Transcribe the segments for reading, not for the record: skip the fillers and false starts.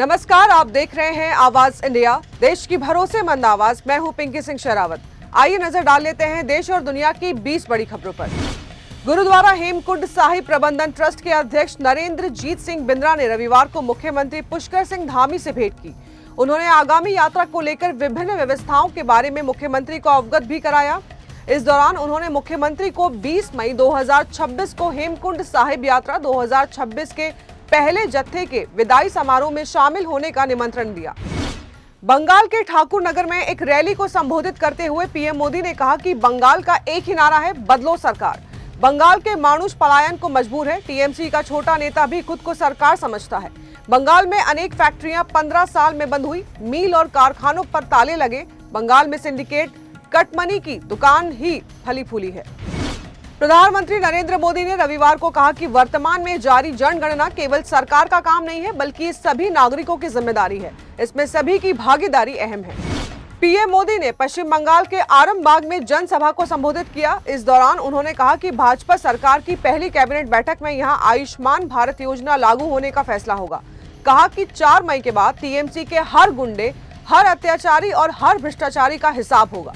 नमस्कार, आप देख रहे हैं आवाज इंडिया, देश की भरोसेमंद आवाज। मैं हूं पिंकी सिंह शेरावत। आइए नजर डाल लेते हैं देश और दुनिया की 20 बड़ी खबरों पर। गुरुद्वारा हेमकुंड साहिब प्रबंधन ट्रस्ट के अध्यक्ष नरेंद्र जीत सिंह बिंद्रा ने रविवार को मुख्यमंत्री पुष्कर सिंह धामी से भेंट की। उन्होंने आगामी यात्रा को लेकर विभिन्न व्यवस्थाओं के बारे में मुख्यमंत्री को अवगत भी कराया। इस दौरान उन्होंने मुख्यमंत्री को 20 मई 2026 को हेमकुंड साहिब यात्रा 2026 के पहले जत्थे के विदाई समारोह में शामिल होने का निमंत्रण दिया। बंगाल के ठाकुर नगर में एक रैली को संबोधित करते हुए पीएम मोदी ने कहा कि बंगाल का एक ही नारा है, बदलो सरकार। बंगाल के मानुष पलायन को मजबूर है। टीएमसी का छोटा नेता भी खुद को सरकार समझता है। बंगाल में अनेक फैक्ट्रियां 15 साल में बंद हुई, मील और कारखानों पर ताले लगे। बंगाल में सिंडिकेट कटमनी की दुकान ही फली फूली है। प्रधानमंत्री नरेंद्र मोदी ने रविवार को कहा कि वर्तमान में जारी जनगणना केवल सरकार का काम नहीं है, बल्कि सभी नागरिकों की जिम्मेदारी है। इसमें सभी की भागीदारी अहम है। पीएम मोदी ने पश्चिम बंगाल के आरामबाग में जनसभा को संबोधित किया। इस दौरान उन्होंने कहा कि भाजपा सरकार की पहली कैबिनेट बैठक में यहां आयुष्मान भारत योजना लागू होने का फैसला होगा। कहा कि 4 मई के बाद टीएमसी के हर गुंडे, हर अत्याचारी और हर भ्रष्टाचारी का हिसाब होगा।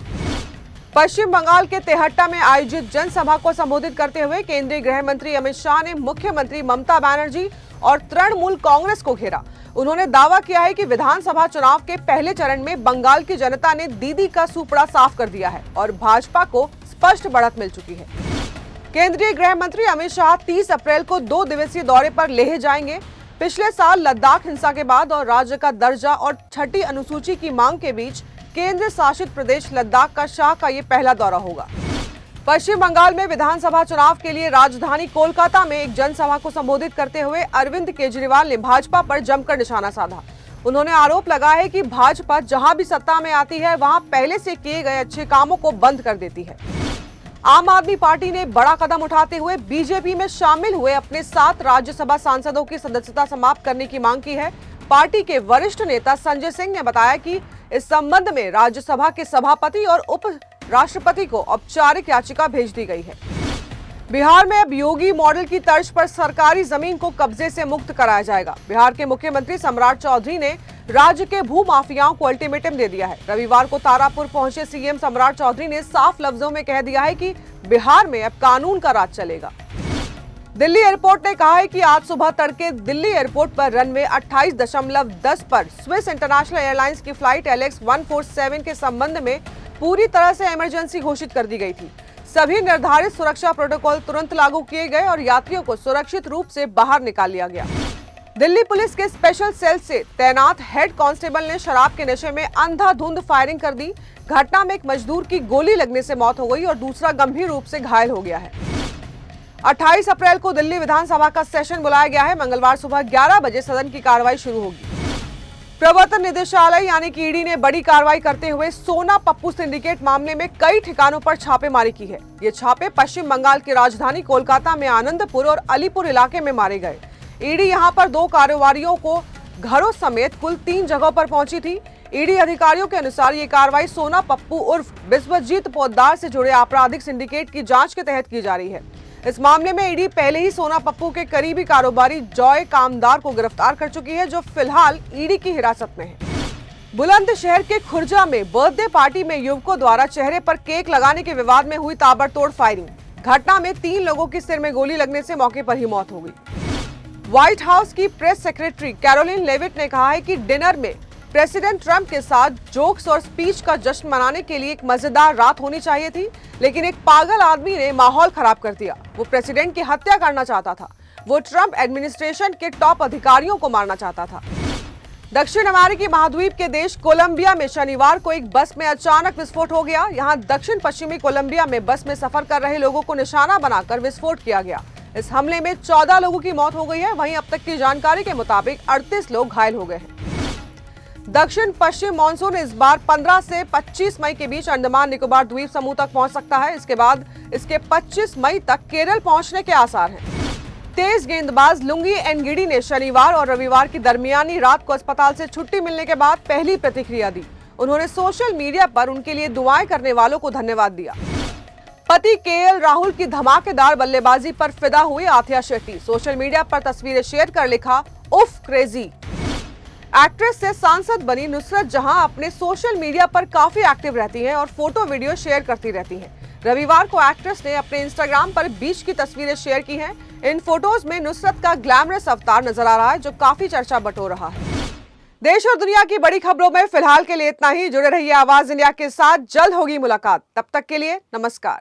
पश्चिम बंगाल के तेहट्टा में आयोजित जनसभा को संबोधित करते हुए केंद्रीय गृह मंत्री अमित शाह ने मुख्यमंत्री ममता बनर्जी और तृणमूल कांग्रेस को घेरा। उन्होंने दावा किया है कि विधानसभा चुनाव के पहले चरण में बंगाल की जनता ने दीदी का सुपड़ा साफ कर दिया है और भाजपा को स्पष्ट बढ़त मिल चुकी है। केंद्रीय गृह मंत्री अमित शाह 30 अप्रैल को 2 दिवसीय दौरे पर लेह जाएंगे। पिछले साल लद्दाख हिंसा के बाद और राज्य का दर्जा और 6ठी अनुसूची की मांग के बीच केंद्र शासित प्रदेश लद्दाख का शाह का ये पहला दौरा होगा। पश्चिम बंगाल में विधानसभा चुनाव के लिए राजधानी कोलकाता में एक जनसभा को संबोधित करते हुए अरविंद केजरीवाल ने भाजपा पर जमकर निशाना साधा। उन्होंने आरोप लगाया है कि भाजपा जहां भी सत्ता में आती है, वहां पहले से किए गए अच्छे कामों को बंद कर देती है। आम आदमी पार्टी ने बड़ा कदम उठाते हुए बीजेपी में शामिल हुए अपने 7 राज्यसभा सांसदों की सदस्यता समाप्त करने की मांग की है। पार्टी के वरिष्ठ नेता संजय सिंह ने बताया कि इस संबंध में राज्यसभा के सभापति और उप राष्ट्रपति को औपचारिक याचिका भेज दी गई है। बिहार में अब योगी मॉडल की तर्ज पर सरकारी जमीन को कब्जे से मुक्त कराया जाएगा। बिहार के मुख्यमंत्री सम्राट चौधरी ने राज्य के भू माफियाओं को अल्टीमेटम दे दिया है। रविवार को तारापुर पहुंचे सीएम सम्राट चौधरी ने साफ लफ्जों में कह दिया है कि बिहार में अब कानून का राज चलेगा। दिल्ली एयरपोर्ट ने कहा है कि आज सुबह तड़के दिल्ली एयरपोर्ट पर रनवे 28.10 पर स्विस इंटरनेशनल एयरलाइंस की फ्लाइट LX 147 के संबंध में पूरी तरह से इमरजेंसी घोषित कर दी गई थी। सभी निर्धारित सुरक्षा प्रोटोकॉल तुरंत लागू किए गए और यात्रियों को सुरक्षित रूप से बाहर निकाल लिया गया। दिल्ली पुलिस के स्पेशल सेल से तैनात हेड कांस्टेबल ने शराब के नशे में अंधाधुंध फायरिंग कर दी। घटना में एक मजदूर की गोली लगने से मौत हो गई और दूसरा गंभीर रूप से घायल हो गया है। 28 अप्रैल को दिल्ली विधानसभा का सेशन बुलाया गया है। मंगलवार सुबह 11 बजे सदन की कार्रवाई शुरू होगी। प्रवर्तन निदेशालय यानी कि ईडी ने बड़ी कार्रवाई करते हुए सोना पप्पू सिंडिकेट मामले में कई ठिकानों पर छापेमारी की है। ये छापे पश्चिम बंगाल की राजधानी कोलकाता में आनंदपुर और अलीपुर इलाके में मारे गए। ईडी यहां पर 2 कारोबारियों को घरों समेत कुल 3 जगहों पर पहुंची थी। ईडी अधिकारियों के अनुसार ये कार्रवाई सोना पप्पू उर्फ विश्वजीत पोद्दार से जुड़े आपराधिक सिंडिकेट की जांच के तहत की जा रही है। इस मामले में ईडी पहले ही सोना पप्पू के करीबी कारोबारी जॉय कामदार को गिरफ्तार कर चुकी है, जो फिलहाल ईडी की हिरासत में है। बुलंदशहर के खुर्जा में बर्थडे पार्टी में युवकों द्वारा चेहरे पर केक लगाने के विवाद में हुई ताबड़तोड़ फायरिंग। घटना में 3 लोगों की सिर में गोली लगने से मौके पर ही मौत हो गई। व्हाइट हाउस की प्रेस सेक्रेटरी कैरोलिन लेविट ने कहा है कि डिनर में प्रेसिडेंट ट्रंप के साथ जोक्स और स्पीच का जश्न मनाने के लिए एक मजेदार रात होनी चाहिए थी, लेकिन एक पागल आदमी ने माहौल खराब कर दिया। वो प्रेसिडेंट की हत्या करना चाहता था। वो ट्रंप एडमिनिस्ट्रेशन के टॉप अधिकारियों को मारना चाहता था। दक्षिण अमेरिकी महाद्वीप के देश कोलंबिया में शनिवार को एक बस में अचानक विस्फोट हो गया। यहाँ दक्षिण पश्चिमी कोलंबिया में बस में सफर कर रहे लोगों को निशाना बनाकर विस्फोट किया गया। इस हमले में 14 लोगों की मौत हो गई है। वहीं अब तक की जानकारी के मुताबिक 38 लोग घायल हो गए हैं। दक्षिण पश्चिम मानसून इस बार 15 से 25 मई के बीच अंडमान निकोबार द्वीप समूह तक पहुंच सकता है। इसके बाद इसके 25 मई तक केरल पहुंचने के आसार हैं। तेज गेंदबाज लुंगी एनगिडी ने शनिवार और रविवार की दरमियानी रात को अस्पताल से छुट्टी मिलने के बाद पहली प्रतिक्रिया दी। उन्होंने सोशल मीडिया पर उनके लिए दुआएं करने वालों को धन्यवाद दिया। पति केएल राहुल की धमाकेदार बल्लेबाजी पर फिदा हुई आथिया शेट्टी। सोशल मीडिया पर तस्वीरें शेयर कर लिखा, उफ क्रेजी। एक्ट्रेस से सांसद बनी नुसरत जहां अपने सोशल मीडिया पर काफी एक्टिव रहती हैं और फोटो वीडियो शेयर करती रहती हैं। रविवार को एक्ट्रेस ने अपने इंस्टाग्राम पर बीच की तस्वीरें शेयर की हैं। इन फोटोज में नुसरत का ग्लैमरस अवतार नजर आ रहा है, जो काफी चर्चा बटोर रहा है। देश और दुनिया की बड़ी खबरों में फिलहाल के लिए इतना ही। जुड़े रहिए आवाज इंडिया के साथ, जल्द होगी मुलाकात। तब तक के लिए नमस्कार।